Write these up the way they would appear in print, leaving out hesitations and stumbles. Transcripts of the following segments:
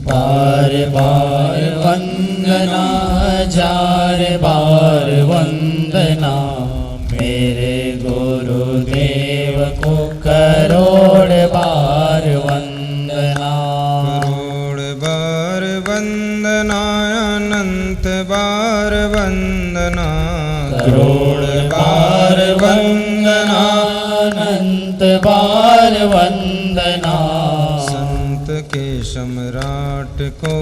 बार बार वंदना, हजार बार वंदना, मेरे गुरुदेव को करोड़ बार वंदना। करोड़ बार वंदना, अनंत बार वंदना, करोड़ बार वंदना, अनंत बार वंदना, संत के सम्राट को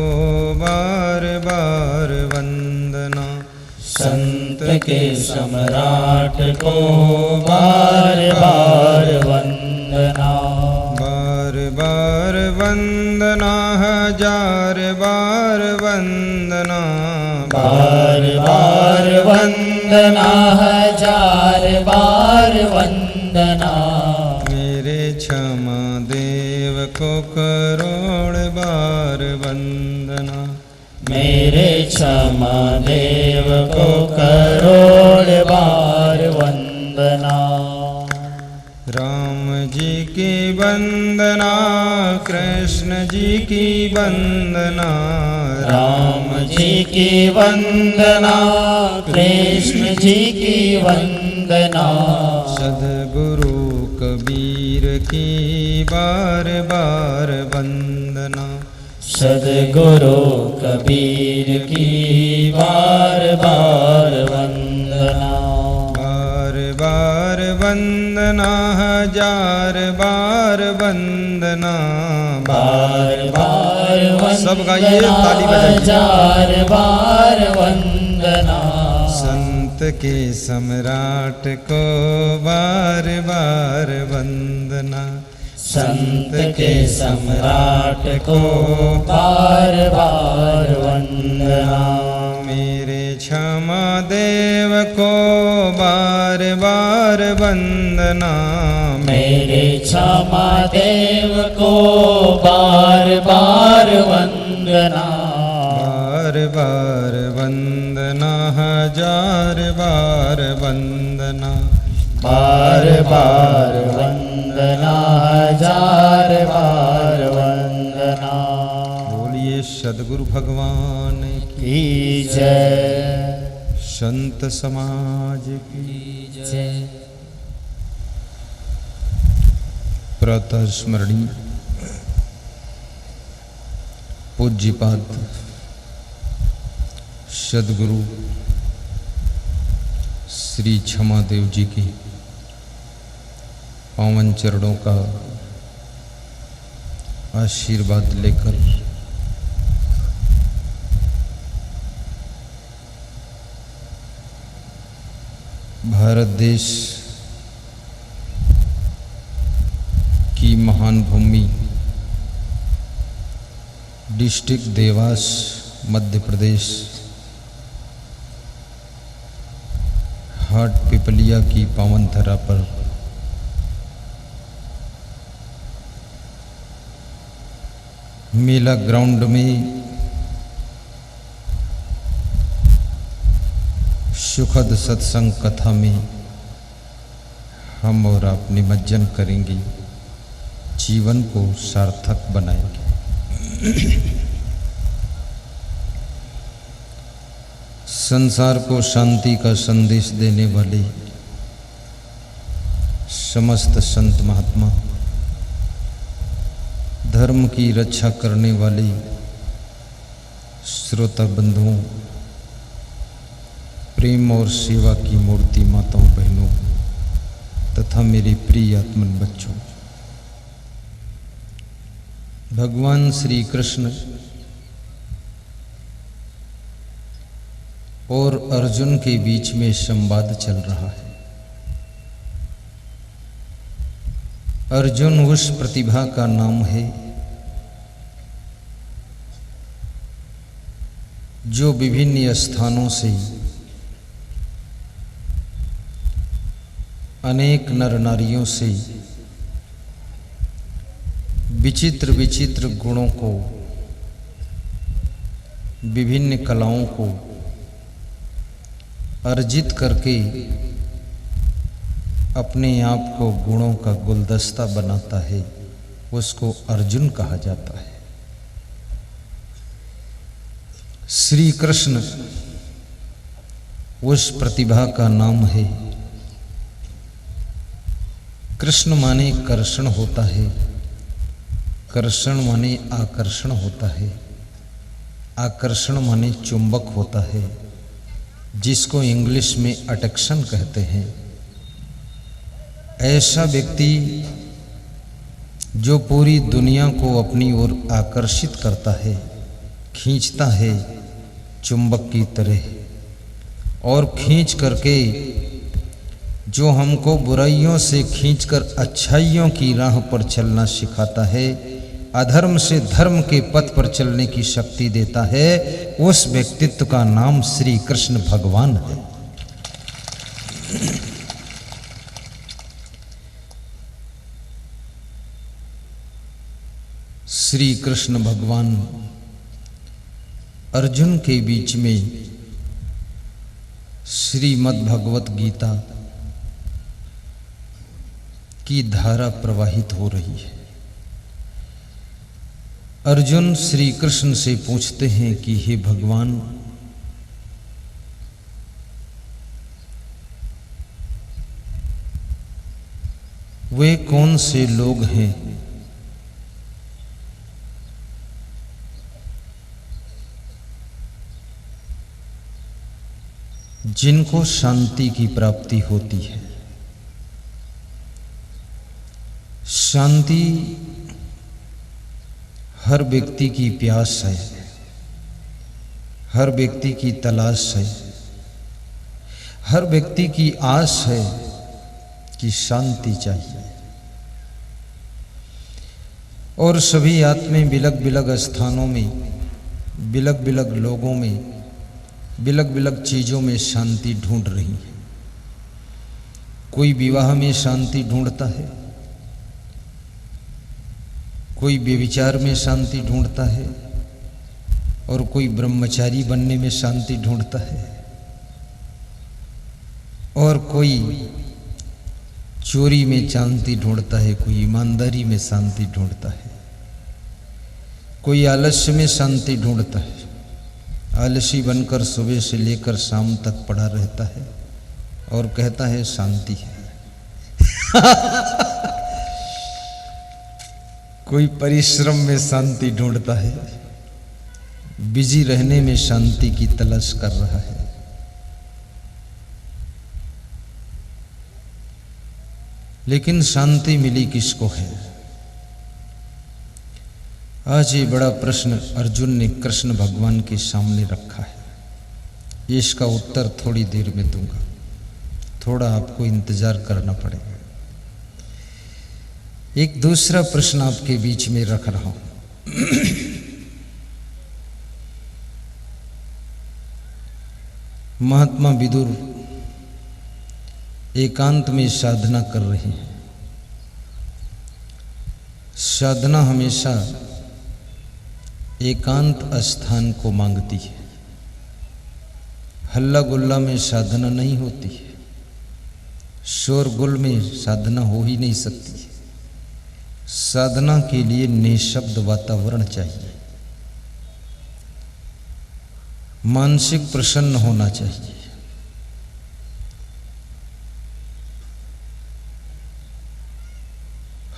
बार बार वंदना, संत के सम्राट को बार बार वंदना। बार बार वंदना, हजार बार वंदना, बार बार वंदना, हजार बार वंदना, मेरे क्षमा देव को करोड़ बार वंदना, मेरे क्षमा देव को करोड़ बार वंदना। राम जी की वंदना, कृष्ण जी की वंदना, राम जी की वंदना, कृष्ण जी की वंदना, सद्गुरु कबीर की बार बार वंदना, सद्गुरु कबीर की बार बार वंदना। बार बार वंदना, हजार बार वंदना, बार बार सब गाइए, ताली बजाइए। हजार बार वंदना, संत के सम्राट को बार बार वंदना, संत के सम्राट को बार बार वंदना। मेरे क्षमा देव को बार बार वंदना, मेरे क्षमा देव को बार बार वंदना, बार बार वंदना, हजार बार वंदना, बार बार वंदना, हजार बार वंदना। बोलिए सद्गुरु भगवान की जय, संत समाज की जय। प्रातः स्मरणीय पूज्यपाद सद्गुरु श्री क्षमादेव जी की पावन चरणों का आशीर्वाद लेकर भारत देश की महान भूमि डिस्ट्रिक्ट देवास मध्य प्रदेश हाट पिपलिया की पावन धरा पर मेला ग्राउंड में सुखद सत्संग कथा में हम और आप निमज्जन करेंगे, जीवन को सार्थक बनाएंगे। संसार को शांति का संदेश देने वाले समस्त संत महात्मा, धर्म की रक्षा करने वाले श्रोता बंधुओं, प्रेम और सेवा की मूर्ति माताओं बहनों तथा मेरे प्रिय आत्मन बच्चों, भगवान श्री कृष्ण और अर्जुन के बीच में संवाद चल रहा है। अर्जुन उस प्रतिभा का नाम है जो विभिन्न स्थानों से अनेक नर नारियों से विचित्र विचित्र गुणों को, विभिन्न कलाओं को अर्जित करके अपने आप को गुणों का गुलदस्ता बनाता है, उसको अर्जुन कहा जाता है। श्री कृष्ण उस प्रतिभा का नाम है। कृष्ण माने कर्षण होता है, कर्षण माने आकर्षण होता है, आकर्षण माने चुंबक होता है, जिसको इंग्लिश में अट्रैक्शन कहते हैं। ऐसा व्यक्ति जो पूरी दुनिया को अपनी ओर आकर्षित करता है, खींचता है चुंबक की तरह, और खींच करके जो हमको बुराइयों से खींचकर अच्छाइयों की राह पर चलना सिखाता है, अधर्म से धर्म के पथ पर चलने की शक्ति देता है, उस व्यक्तित्व का नाम श्री कृष्ण भगवान है। श्री कृष्ण भगवान अर्जुन के बीच में श्रीमद् भगवत गीता की धारा प्रवाहित हो रही है। अर्जुन श्री कृष्ण से पूछते हैं कि हे भगवान, वे कौन से लोग हैं जिनको शांति की प्राप्ति होती है? शांति हर व्यक्ति की प्यास है, हर व्यक्ति की तलाश है, हर व्यक्ति की आस है कि शांति चाहिए। और सभी आत्में बिलग बिलग स्थानों में, बिलग बिलग लोगों में, बिलग बिलग चीज़ों में शांति ढूंढ रही है। कोई विवाह में शांति ढूंढता है, कोई व्यभिचार में शांति ढूंढता है, और कोई ब्रह्मचारी बनने में शांति ढूंढता है, और कोई चोरी में शांति ढूंढता है, कोई ईमानदारी में शांति ढूंढता है, कोई आलस्य में शांति ढूंढता है। आलसी बनकर सुबह से लेकर शाम तक पड़ा रहता है और कहता है शांति है। कोई परिश्रम में शांति ढूंढता है, बिजी रहने में शांति की तलाश कर रहा है। लेकिन शांति मिली किसको है? आज ये बड़ा प्रश्न अर्जुन ने कृष्ण भगवान के सामने रखा है। इसका उत्तर थोड़ी देर में दूंगा, थोड़ा आपको इंतजार करना पड़ेगा। एक दूसरा प्रश्न आपके बीच में रख रहा हूं। महात्मा विदुर एकांत में साधना कर रहे हैं। साधना हमेशा एकांत स्थान को मांगती है। हल्ला गुल्ला में साधना नहीं होती है, शोरगुल में साधना हो ही नहीं सकती है। साधना के लिए निशब्द वातावरण चाहिए, मानसिक प्रसन्न होना चाहिए।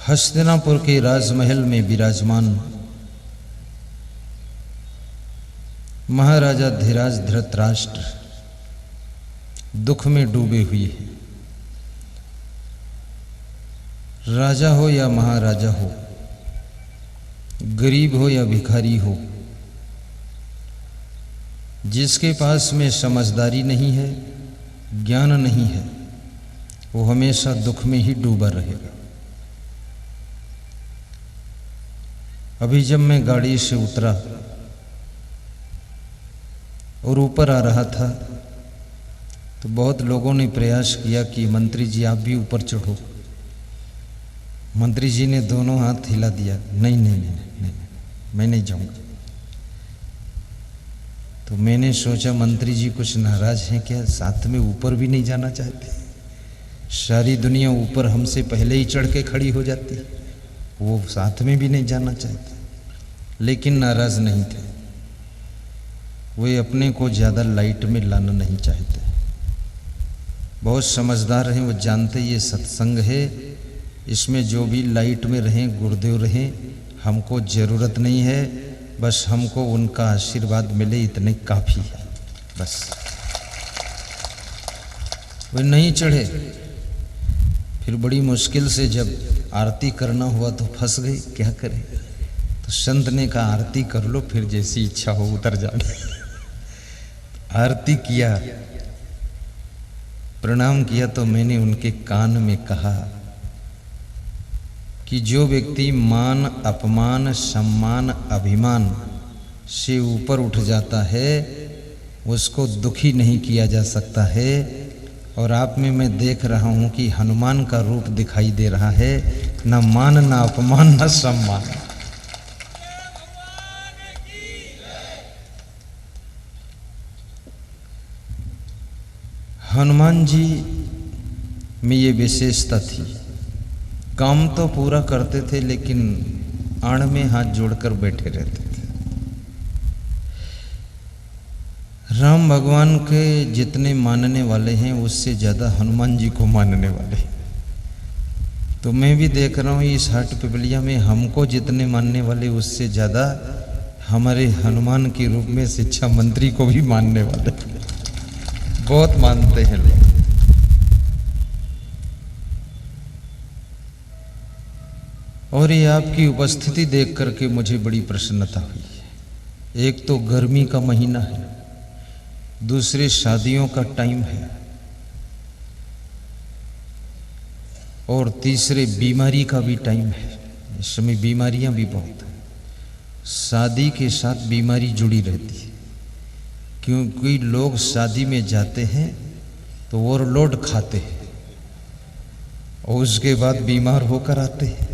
हस्तिनापुर के राजमहल में विराजमान महाराजा धीराज धृतराष्ट्र दुख में डूबे हुए हैं। राजा हो या महाराजा हो, गरीब हो या भिखारी हो, जिसके पास में समझदारी नहीं है, ज्ञान नहीं है, वो हमेशा दुख में ही डूबा रहेगा। अभी जब मैं गाड़ी से उतरा और ऊपर आ रहा था तो बहुत लोगों ने प्रयास किया कि मंत्री जी आप भी ऊपर चढ़ो। मंत्री जी ने दोनों हाथ हिला दिया, नहीं नहीं नहीं नहीं, नहीं मैं नहीं जाऊंगा। तो मैंने सोचा मंत्री जी कुछ नाराज हैं क्या, साथ में ऊपर भी नहीं जाना चाहते? सारी दुनिया ऊपर हमसे पहले ही चढ़ के खड़ी हो जाती, वो साथ में भी नहीं जाना चाहते। लेकिन नाराज नहीं थे, वे अपने को ज़्यादा लाइट में लाना नहीं चाहते। बहुत समझदार हैं, वो जानते ये सत्संग है, इसमें जो भी लाइट में रहें, गुरुदेव रहें, हमको ज़रूरत नहीं है, बस हमको उनका आशीर्वाद मिले इतने काफ़ी है बस। वे नहीं चढ़े, फिर बड़ी मुश्किल से जब आरती करना हुआ तो फंस गई, क्या करें। तो संत ने कहा आरती कर लो, फिर जैसी इच्छा हो उतर जाना। आरती किया, प्रणाम किया तो मैंने उनके कान में कहा कि जो व्यक्ति मान अपमान सम्मान अभिमान से ऊपर उठ जाता है उसको दुखी नहीं किया जा सकता है। और आप में मैं देख रहा हूं कि हनुमान का रूप दिखाई दे रहा है, न मान न अपमान न सम्मान। हनुमान जी में ये विशेषता थी, काम तो पूरा करते थे लेकिन आड़ में हाथ जोड़कर बैठे रहते थे। राम भगवान के जितने मानने वाले हैं उससे ज़्यादा हनुमान जी को मानने वाले। तो मैं भी देख रहा हूँ इस हाट पिपलिया में हमको जितने मानने वाले उससे ज़्यादा हमारे हनुमान के रूप में शिक्षा मंत्री को भी मानने वाले, बहुत मानते हैं लोग। और ये आपकी उपस्थिति देख करके मुझे बड़ी प्रसन्नता हुई है। एक तो गर्मी का महीना है, दूसरे शादियों का टाइम है, और तीसरे बीमारी का भी टाइम है। इस समय बीमारियां भी बहुत हैं, शादी के साथ बीमारी जुड़ी रहती है, क्योंकि लोग शादी में जाते हैं तो ओवरलोड खाते हैं और उसके बाद बीमार होकर आते हैं।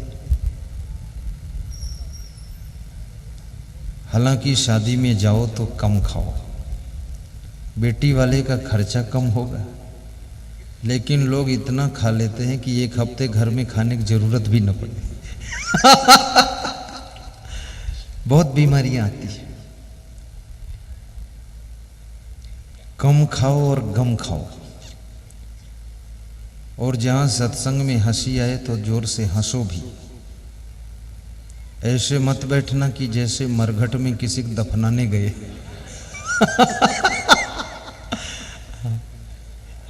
हालांकि शादी में जाओ तो कम खाओ, बेटी वाले का खर्चा कम होगा, लेकिन लोग इतना खा लेते हैं कि एक हफ्ते घर में खाने की जरूरत भी न पड़े। बहुत बीमारियां आती हैं। कम खाओ और गम खाओ, और जहां सत्संग में हंसी आए तो जोर से हंसो भी। ऐसे मत बैठना कि जैसे मरघट में किसी को दफनाने गए।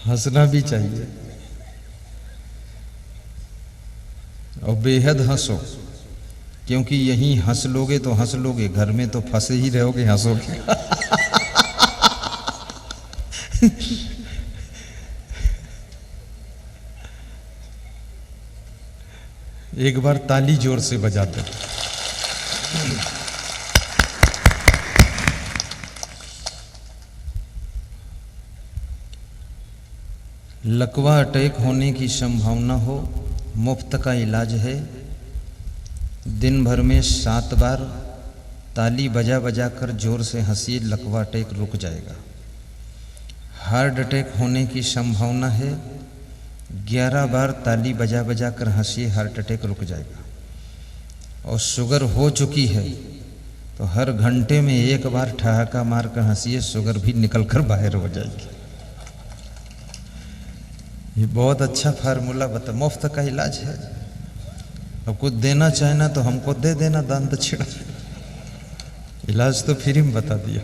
हंसना भी चाहिए और बेहद हंसो, क्योंकि यहीं हंस लोगे तो हंस लोगे, घर में तो फंसे ही रहोगे हंसोगे। एक बार ताली जोर से बजा दो। लकवा अटैक होने की संभावना हो, मुफ्त का इलाज है। दिन भर में 7 बार ताली बजा बजा कर जोर से हंसिए, लकवा अटैक रुक जाएगा। हार्ट अटैक होने की संभावना है, 11 बार ताली बजा बजा कर हंसिए, हार्ट अटैक रुक जाएगा। और शुगर हो चुकी है तो हर घंटे में 1 बार ठहाका मार कर हंसिए, शुगर भी निकल कर बाहर हो जाएगी। ये बहुत अच्छा फार्मूला बता, मुफ्त का इलाज है। अब कुछ देना चाहे ना तो हमको दे देना दान दक्षिणा, इलाज तो फ्री में बता दिया।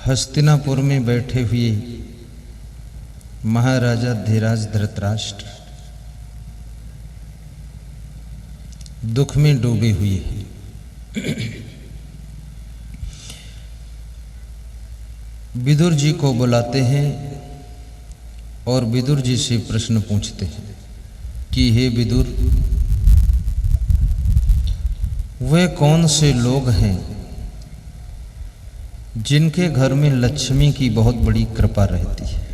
हस्तिनापुर में बैठे हुए महाराजा धीराज धृतराष्ट्र दुख में डूबे हुए हैं। विदुर जी को बुलाते हैं और विदुर जी से प्रश्न पूछते हैं कि हे विदुर, वे कौन से लोग हैं जिनके घर में लक्ष्मी की बहुत बड़ी कृपा रहती है?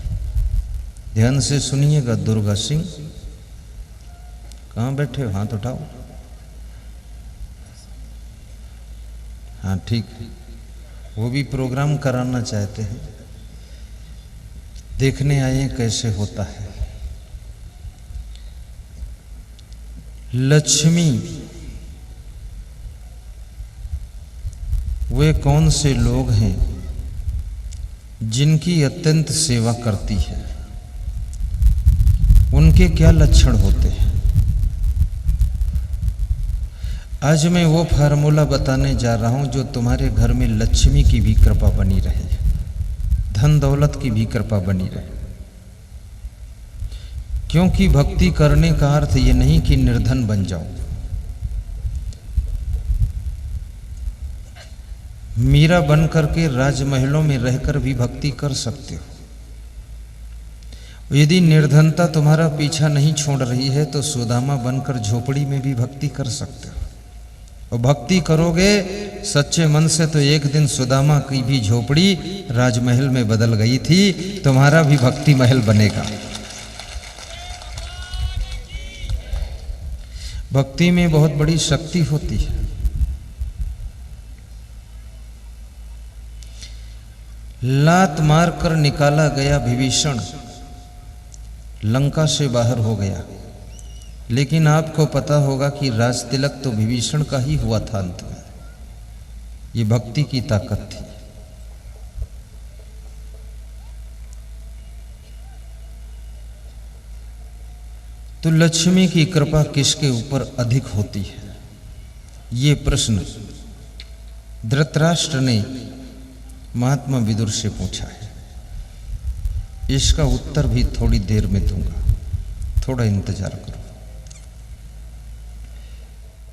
ध्यान से सुनिएगा। दुर्गा सिंह कहाँ बैठे हो? हाथ उठाओ। हाँ ठीक है। वो भी प्रोग्राम कराना चाहते हैं, देखने आए हैं कैसे होता है। लक्ष्मी वे कौन से लोग हैं जिनकी अत्यंत सेवा करती है, उनके क्या लक्षण होते हैं? आज मैं वो फार्मूला बताने जा रहा हूं जो तुम्हारे घर में लक्ष्मी की भी कृपा बनी रहे, धन दौलत की भी कृपा बनी रहे। क्योंकि भक्ति करने का अर्थ ये नहीं कि निर्धन बन जाओ। मीरा बन करके राजमहलों में रहकर भी भक्ति कर सकते हो। यदि निर्धनता तुम्हारा पीछा नहीं छोड़ रही है तो सुदामा बनकर झोपड़ी में भी भक्ति कर सकते हो। और भक्ति करोगे सच्चे मन से तो एक दिन सुदामा की भी झोपड़ी राजमहल में बदल गई थी, तुम्हारा भी भक्ति महल बनेगा। भक्ति में बहुत बड़ी शक्ति होती है। लात मारकर निकाला गया विभीषण लंका से बाहर हो गया, लेकिन आपको पता होगा कि राज तिलक तो विभीषण का ही हुआ था अंत में। ये भक्ति की ताकत थी। तो लक्ष्मी की कृपा किसके ऊपर अधिक होती है, ये प्रश्न धृतराष्ट्र ने महात्मा विदुर से पूछा है। इसका उत्तर भी थोड़ी देर में दूंगा, थोड़ा इंतजार करो।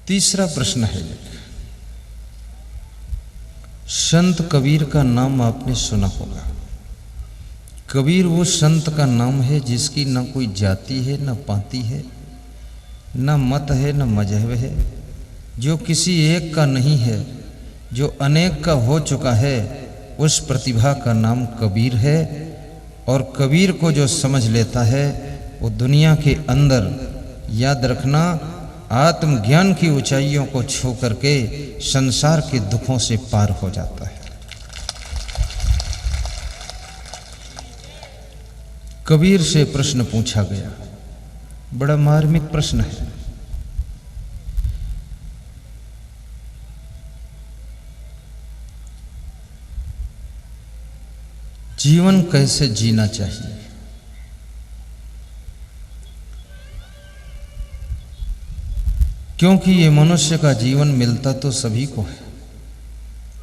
तीसरा प्रश्न है, संत कबीर का नाम आपने सुना होगा। कबीर वो संत का नाम है जिसकी न कोई जाति है, न पाति है, न मत है, न मजहब है, जो किसी एक का नहीं है, जो अनेक का हो चुका है। उस प्रतिभा का नाम कबीर है। और कबीर को जो समझ लेता है वो दुनिया के अंदर, याद रखना, आत्मज्ञान की ऊंचाइयों को छू करके संसार के दुखों से पार हो जाता है। कबीर से प्रश्न पूछा गया, बड़ा मार्मिक प्रश्न है। जीवन कैसे जीना चाहिए? क्योंकि ये मनुष्य का जीवन मिलता तो सभी को है,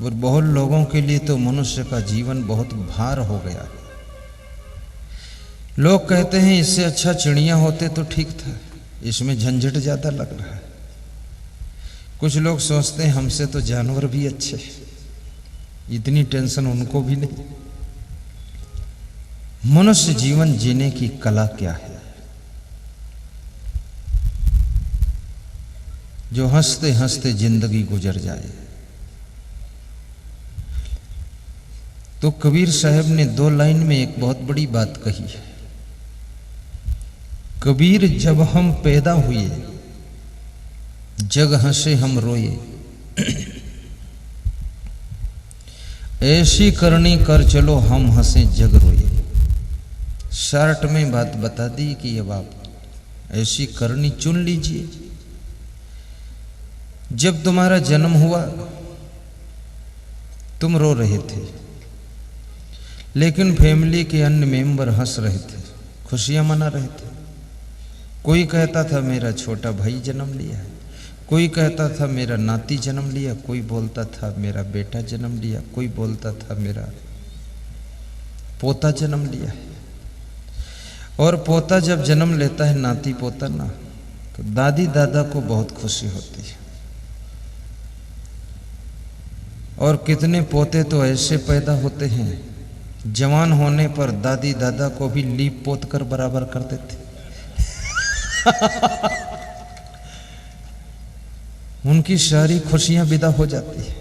और बहुत लोगों के लिए तो मनुष्य का जीवन बहुत भार हो गया है। लोग कहते हैं इससे अच्छा चिड़िया होते तो ठीक था, इसमें झंझट ज्यादा लग रहा है। कुछ लोग सोचते हैं हमसे तो जानवर भी अच्छे, इतनी टेंशन उनको भी नहीं। मनुष्य जीवन जीने की कला क्या है? जो हंसते हंसते जिंदगी गुजर जाए। तो कबीर साहब ने 2 लाइन में एक बहुत बड़ी बात कही है। कबीर, जब हम पैदा हुए जग हंसे हम रोए, ऐसी करनी कर चलो हम हंसे जग रोए। शॉर्ट में बात बता दी कि अब आप ऐसी करनी चुन लीजिए। जब तुम्हारा जन्म हुआ तुम रो रहे थे, लेकिन फैमिली के अन्य मेंबर हंस रहे थे, खुशियां मना रहे थे। कोई कहता था मेरा छोटा भाई जन्म लिया है, कोई कहता था मेरा नाती जन्म लिया, कोई बोलता था मेरा बेटा जन्म लिया, कोई बोलता था मेरा पोता जन्म लिया है। और पोता जब जन्म लेता है, नाती पोता ना, तो दादी दादा को बहुत खुशी होती है। और कितने पोते तो ऐसे पैदा होते हैं जवान होने पर दादी दादा को भी लीप पोत कर बराबर कर देते। उनकी सारी खुशियां विदा हो जाती है।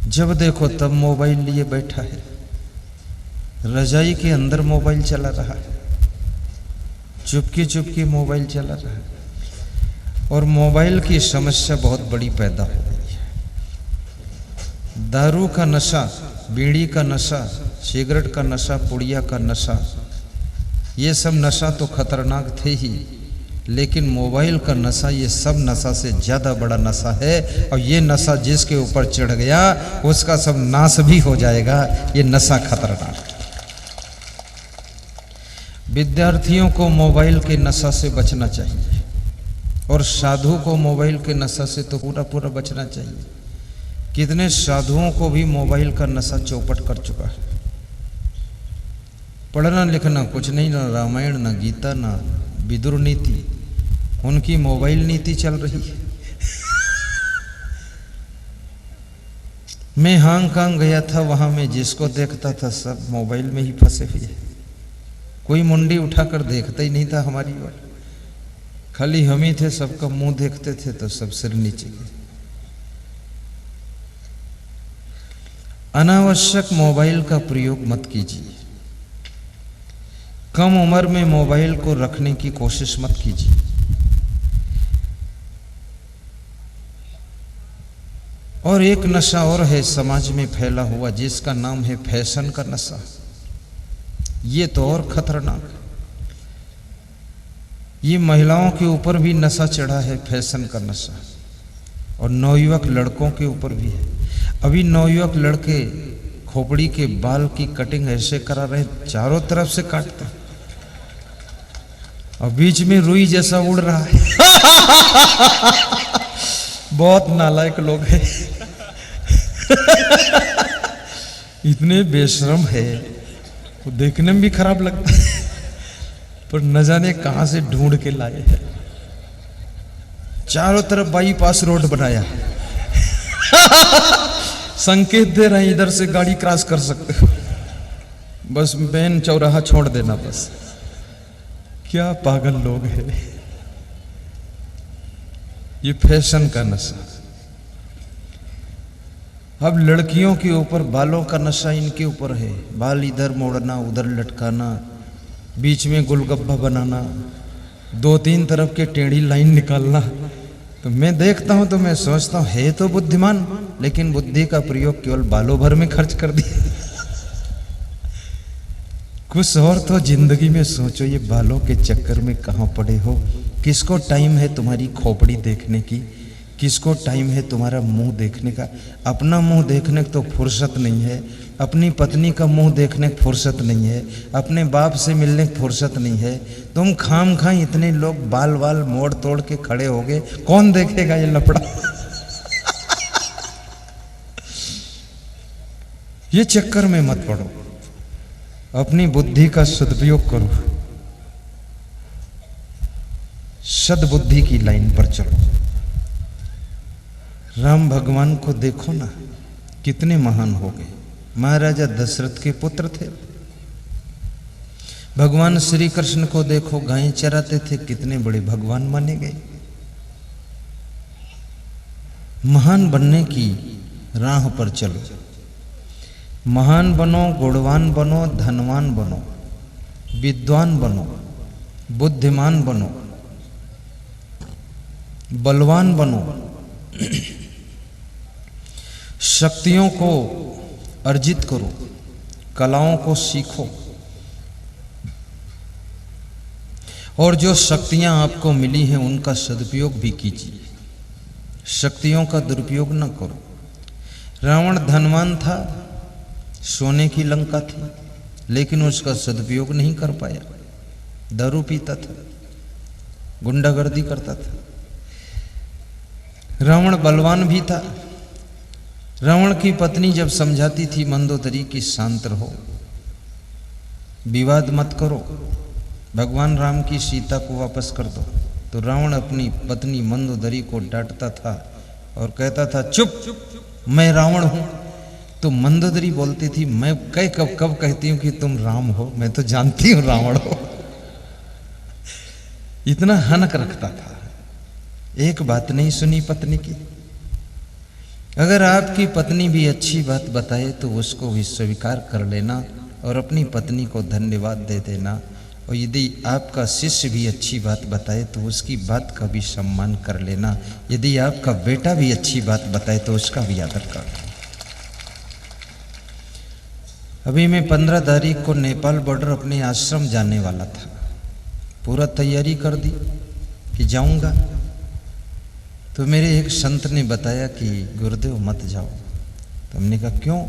जब देखो तब मोबाइल लिए बैठा है, रजाई के अंदर मोबाइल चला रहा है, चुपके चुपके मोबाइल चला रहा है। और मोबाइल की समस्या बहुत बड़ी पैदा हो गई है। दारू का नशा, बीड़ी का नशा, सिगरेट का नशा, पुड़िया का नशा, ये सब नशा तो खतरनाक थे ही, लेकिन मोबाइल का नशा ये सब नशा से ज़्यादा बड़ा नशा है। और ये नशा जिसके ऊपर चढ़ गया उसका सब नाश भी हो जाएगा। ये नशा खतरनाक है। विद्यार्थियों को मोबाइल के नशा से बचना चाहिए और साधु को मोबाइल के नशा से तो पूरा पूरा बचना चाहिए। कितने साधुओं को भी मोबाइल का नशा चौपट कर चुका है। पढ़ना लिखना कुछ नहीं, ना रामायण, ना गीता, ना विदुर नीति, उनकी मोबाइल नीति चल रही है। मैं हांगकांग गया था, वहां मैं जिसको देखता था सब मोबाइल में ही फंसे हुए। कोई मुंडी उठाकर देखता ही नहीं था हमारी ओर, खाली हम ही थे, सबका मुंह देखते थे तो सब सिर नीचे गए। अनावश्यक मोबाइल का प्रयोग मत कीजिए। कम उम्र में मोबाइल को रखने की कोशिश मत कीजिए। और एक नशा और है समाज में फैला हुआ, जिसका नाम है फैशन का नशा। ये तो और खतरनाक है। ये महिलाओं के ऊपर भी नशा चढ़ा है, फैशन का नशा, और नवयुवक लड़कों के ऊपर भी है। अभी नवयुवक लड़के खोपड़ी के बाल की कटिंग ऐसे करा रहे, चारों तरफ से काटते, और बीच में रुई जैसा उड़ रहा है। बहुत नालायक लोग हैं। इतने बेशरम है, वो देखने में भी खराब लगता है, पर न जाने कहां से ढूंढ के लाए हैं। चारों तरफ बाईपास रोड बनाया, संकेत दे रहे हैं इधर से गाड़ी क्रॉस कर सकते हो, बस मेन चौराहा छोड़ देना बस। क्या पागल लोग हैं। ये फैशन का नशा। अब लड़कियों के ऊपर बालों का नशा इनके ऊपर है। बाल इधर मोड़ना, उधर लटकाना, बीच में गोलगप्पा बनाना, 2-3 तरफ के टेढ़ी लाइन निकालना। तो मैं देखता हूं तो मैं सोचता हूं है तो बुद्धिमान, लेकिन बुद्धि का प्रयोग केवल बालों भर में खर्च कर दिया। कुछ और तो जिंदगी में सोचो। ये बालों के चक्कर में कहां पड़े हो। किसको टाइम है तुम्हारी खोपड़ी देखने की, किसको टाइम है तुम्हारा मुंह देखने का। अपना मुंह देखने की तो फुर्सत नहीं है, अपनी पत्नी का मुंह देखने की फुर्सत नहीं है, अपने बाप से मिलने की फुर्सत नहीं है। तुम खाम खा इतने लोग बाल वाल मोड़ तोड़ के खड़े हो गए, कौन देखेगा ये लफड़ा। ये चक्कर में मत पड़ो, अपनी बुद्धि का सदुपयोग करो, सद्बुद्धि की लाइन पर चलो। राम भगवान को देखो ना, कितने महान हो गए। महाराजा दशरथ के पुत्र थे। भगवान श्री कृष्ण को देखो, गायें चराते थे, कितने बड़े भगवान माने गए। महान बनने की राह पर चलो। महान बनो, गुणवान बनो, धनवान बनो, विद्वान बनो, बुद्धिमान बनो, बलवान बनो, शक्तियों को अर्जित करो, कलाओं को सीखो, और जो शक्तियां आपको मिली हैं उनका सदुपयोग भी कीजिए। शक्तियों का दुरुपयोग न करो। रावण धनवान था, सोने की लंका थी, लेकिन उसका सदुपयोग नहीं कर पाया। दारू पीता था, गुंडागर्दी करता था। रावण बलवान भी था। रावण की पत्नी जब समझाती थी मंदोदरी की शांत रहो, विवाद मत करो, भगवान राम की सीता को वापस कर दो, तो रावण अपनी पत्नी मंदोदरी को डांटता था और कहता था चुप, मैं रावण हूं। तो मंदोदरी बोलती थी मैं कब कहती हूं कि तुम राम हो, मैं तो जानती हूं रावण हो। इतना हनक रखता था, एक बात नहीं सुनी पत्नी की। अगर आपकी पत्नी भी अच्छी बात बताए तो उसको भी स्वीकार कर लेना और अपनी पत्नी को धन्यवाद दे देना। और यदि आपका शिष्य भी अच्छी बात बताए तो उसकी बात का भी सम्मान कर लेना। यदि आपका बेटा भी अच्छी बात बताए तो उसका भी आदर कर लेना। अभी मैं 15 तारीख को नेपाल बॉर्डर अपने आश्रम जाने वाला था। पूरा तैयारी कर दी कि जाऊंगा, तो मेरे एक संत ने बताया कि गुरुदेव मत जाओ। तो हमने कहा क्यों?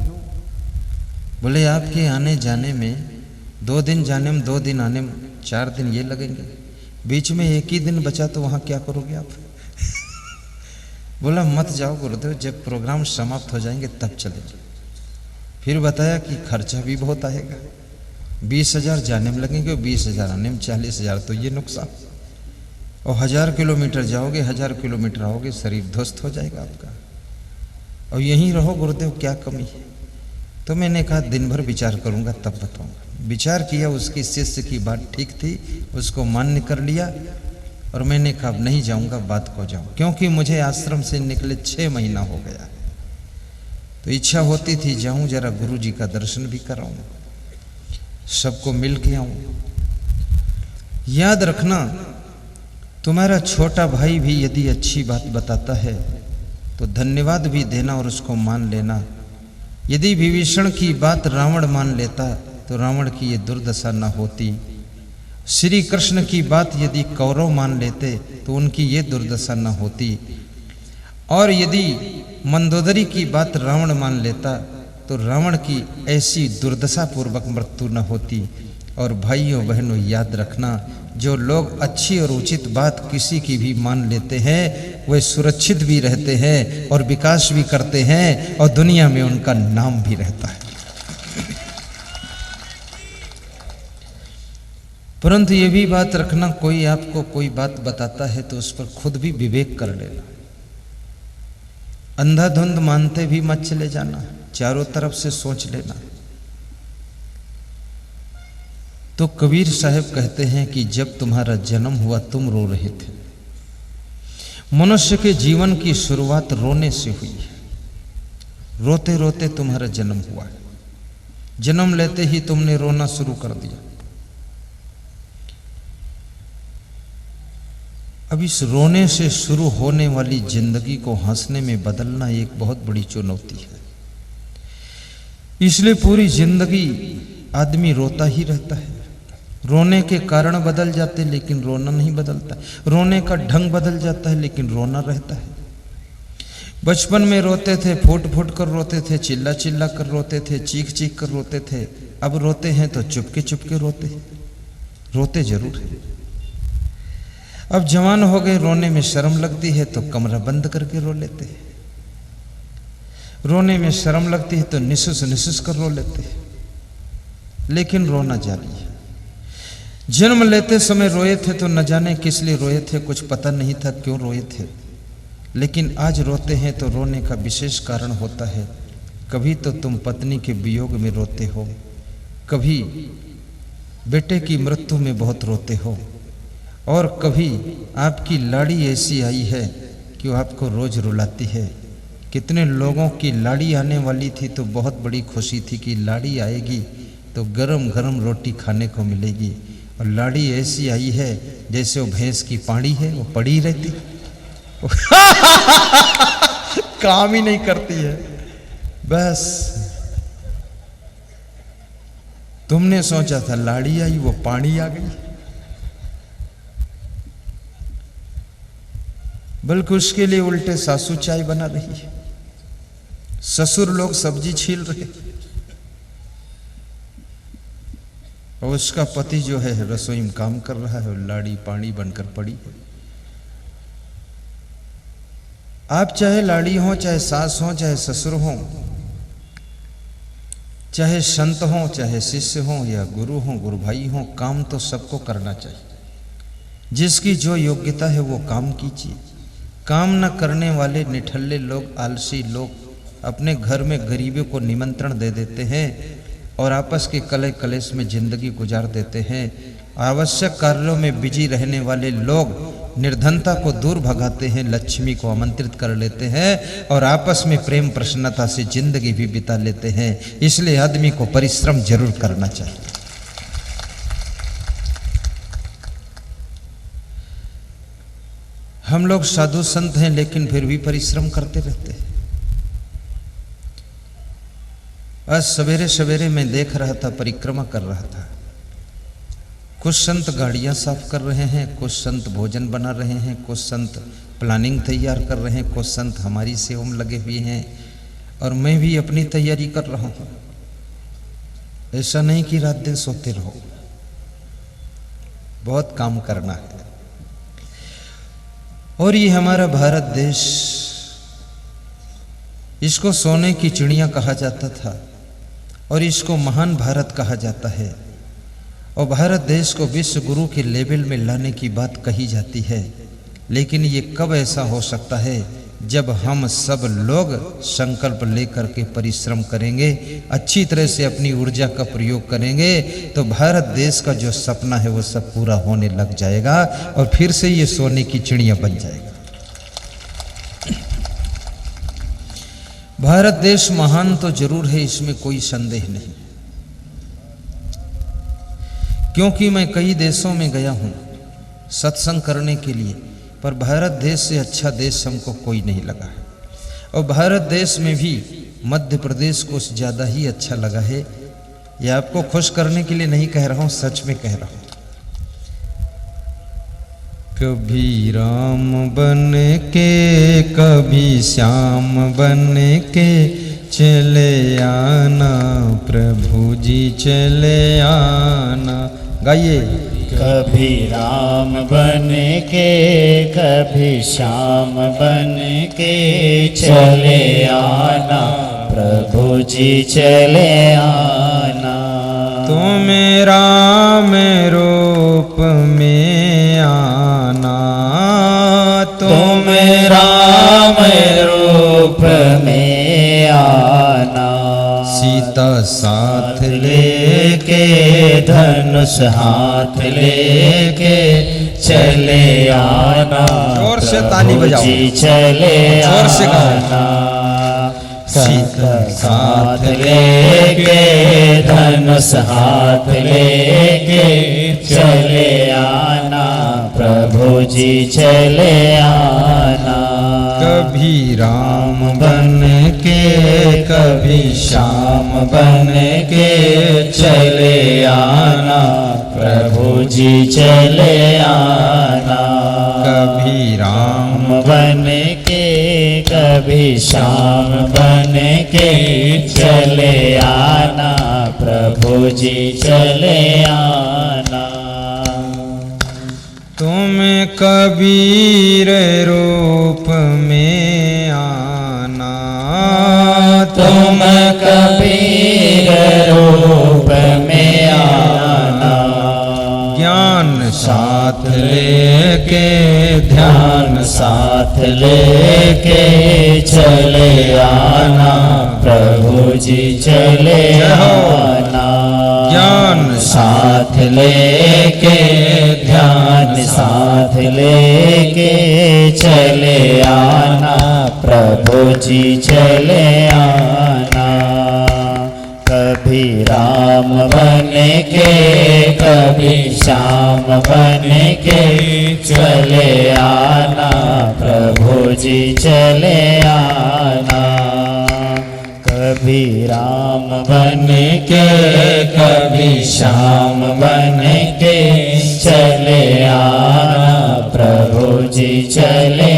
बोले आपके आने जाने में 2 दिन जाने में 2 दिन आने में 4 दिन ये लगेंगे, बीच में एक ही दिन बचा तो वहाँ क्या करोगे आप? बोला मत जाओ गुरुदेव, जब प्रोग्राम समाप्त हो जाएंगे तब चलेंगे। फिर बताया कि खर्चा भी बहुत आएगा, 20,000 जाने में लगेंगे और 20,000 आने में, 40,000 तो ये नुकसान, और 1000 किलोमीटर जाओगे 1000 किलोमीटर आओगे, शरीर ध्वस्त हो जाएगा आपका, और यहीं रहो गुरुदेव, क्या कमी है? तो मैंने कहा दिन भर विचार करूंगा तब बताऊंगा। विचार किया, उसकी शिष्य की बात ठीक थी, उसको मान्य कर लिया, और मैंने कहा अब नहीं जाऊंगा, बात को जाऊं, क्योंकि मुझे आश्रम से निकले 6 महीना हो गया। तो इच्छा होती थी जाऊं, जरा गुरु जी का दर्शन भी कराऊं, सबको मिल के आऊं। याद रखना, तुम्हारा छोटा भाई भी यदि अच्छी बात बताता है तो धन्यवाद भी देना और उसको मान लेना। यदि विभीषण की बात रावण मान लेता तो रावण की ये दुर्दशा न होती। श्री कृष्ण की बात यदि कौरव मान लेते तो उनकी ये दुर्दशा न होती। और यदि मंदोदरी की बात रावण मान लेता तो रावण की ऐसी दुर्दशा पूर्वक मृत्यु न होती। और भाइयों बहनों, याद रखना, जो लोग अच्छी और उचित बात किसी की भी मान लेते हैं वे सुरक्षित भी रहते हैं और विकास भी करते हैं और दुनिया में उनका नाम भी रहता है। परंतु ये भी बात रखना, कोई आपको कोई बात बताता है तो उस पर खुद भी विवेक कर लेना। अंधाधुंध मानते भी मत चले जाना, चारों तरफ से सोच लेना। तो कबीर साहब कहते हैं कि जब तुम्हारा जन्म हुआ तुम रो रहे थे। मनुष्य के जीवन की शुरुआत रोने से हुई है। रोते रोते तुम्हारा जन्म हुआ है। जन्म लेते ही तुमने रोना शुरू कर दिया। अब इस रोने से शुरू होने वाली जिंदगी को हंसने में बदलना एक बहुत बड़ी चुनौती है। इसलिए पूरी जिंदगी आदमी रोता ही रहता है। रोने के कारण बदल जाते लेकिन रोना नहीं बदलता। रोने का ढंग बदल जाता है लेकिन रोना रहता है। बचपन में रोते थे, फूट फूट कर रोते थे, चिल्ला चिल्ला कर रोते थे, चीख चीख कर रोते थे। अब रोते हैं तो चुपके चुपके रोते हैं। रोते जरूर है। अब जवान हो गए, रोने में शर्म लगती है तो कमरा बंद करके रो लेते हैं। रोने में शर्म लगती है तो निसुस निसुस कर रो लेते हैं, लेकिन रोना जारी है। जन्म लेते समय रोए थे तो न जाने किस लिए रोए थे, कुछ पता नहीं था क्यों रोए थे, लेकिन आज रोते हैं तो रोने का विशेष कारण होता है। कभी तो तुम पत्नी के वियोग में रोते हो, कभी बेटे की मृत्यु में बहुत रोते हो, और कभी आपकी लाड़ी ऐसी आई है कि वो आपको रोज रुलाती है। कितने लोगों की लाड़ी आने वाली थी तो बहुत बड़ी खुशी थी कि लाड़ी आएगी तो गरम गरम रोटी खाने को मिलेगी, और लाड़ी ऐसी आई है जैसे वो भैंस की पाड़ी है, वो पड़ी रहती काम ही नहीं करती है। बस तुमने सोचा था लाड़ी आई, वो पानी आ गई। बल्कि उसके लिए उल्टे सासू चाय बना रही है, ससुर लोग सब्जी छील रहे, और उसका पति जो है रसोई में काम कर रहा है और लाड़ी पानी बनकर पड़ी है। आप चाहे लाड़ी हो, चाहे सास हो, चाहे ससुर हो, चाहे संत हो, चाहे शिष्य हो या गुरु हो, गुरु भाई हो, काम तो सबको करना चाहिए। जिसकी जो योग्यता है वो काम कीजिए। काम न करने वाले निठल्ले लोग, आलसी लोग अपने घर में गरीबों को निमंत्रण दे देते हैं और आपस के कलह कलेश में जिंदगी गुजार देते हैं। आवश्यक कार्यों में बिजी रहने वाले लोग निर्धनता को दूर भगाते हैं, लक्ष्मी को आमंत्रित कर लेते हैं और आपस में प्रेम प्रसन्नता से जिंदगी भी बिता लेते हैं। इसलिए आदमी को परिश्रम जरूर करना चाहिए। हम लोग साधु संत हैं लेकिन फिर भी परिश्रम करते रहते हैं। आज सवेरे सवेरे मैं देख रहा था, परिक्रमा कर रहा था, कुछ संत गाड़ियां साफ कर रहे हैं, कुछ संत भोजन बना रहे हैं, कुछ संत प्लानिंग तैयार कर रहे हैं, कुछ संत हमारी सेवा में लगे हुए हैं और मैं भी अपनी तैयारी कर रहा हूं। ऐसा नहीं कि रात दिन सोते रहो, बहुत काम करना है। और ये हमारा भारत देश, इसको सोने की चिड़िया कहा जाता था और इसको महान भारत कहा जाता है। और भारत देश को विश्व गुरु के लेवल में लाने की बात कही जाती है, लेकिन ये कब ऐसा हो सकता है जब हम सब लोग संकल्प लेकर के परिश्रम करेंगे, अच्छी तरह से अपनी ऊर्जा का प्रयोग करेंगे, तो भारत देश का जो सपना है वो सब पूरा होने लग जाएगा और फिर से ये सोने की चिड़िया बन जाएगा। भारत देश महान तो जरूर है, इसमें कोई संदेह नहीं, क्योंकि मैं कई देशों में गया हूं सत्संग करने के लिए, पर भारत देश से अच्छा देश हमको कोई नहीं लगा है। और भारत देश में भी मध्य प्रदेश को ज़्यादा ही अच्छा लगा है। ये आपको खुश करने के लिए नहीं कह रहा हूँ, सच में कह रहा हूँ। कभी राम बन के कभी श्याम बन के चले आना, प्रभु जी चले आना। गाइए। कभी राम बन के कभी श्याम बन के चले आना, प्रभु जी चले आना। तुम राम रूप में आना, तुम राम रूप में आना। सीता साथ लेके धनुष हाथ लेके चले आना, जोर से ताली बजाओ, जी चले जोर से आना। सीता साथ लेके धनुष हाथ लेके चले आना, प्रभु जी चले आना। कभी राम बन के कभी श्याम बन के चले आना, प्रभु जी चले आना। कभी राम बन के कभी श्याम बन के चले आना, प्रभु जी चले आना। तुम कबीर रूप में आना, तुम कबीर रूप में आना। ज्ञान साथ लेके ध्यान साथ लेके चले आना, प्रभु जी चले आना। ज्ञान साथ लेके ध्यान साथ लेके चले आना, प्रभु जी चले आना। कभी राम बन के कभी श्याम बन के चले आना, प्रभु जी चले आना। कभी राम बन के कभी श्याम बन के चले आना, प्रभु जी चले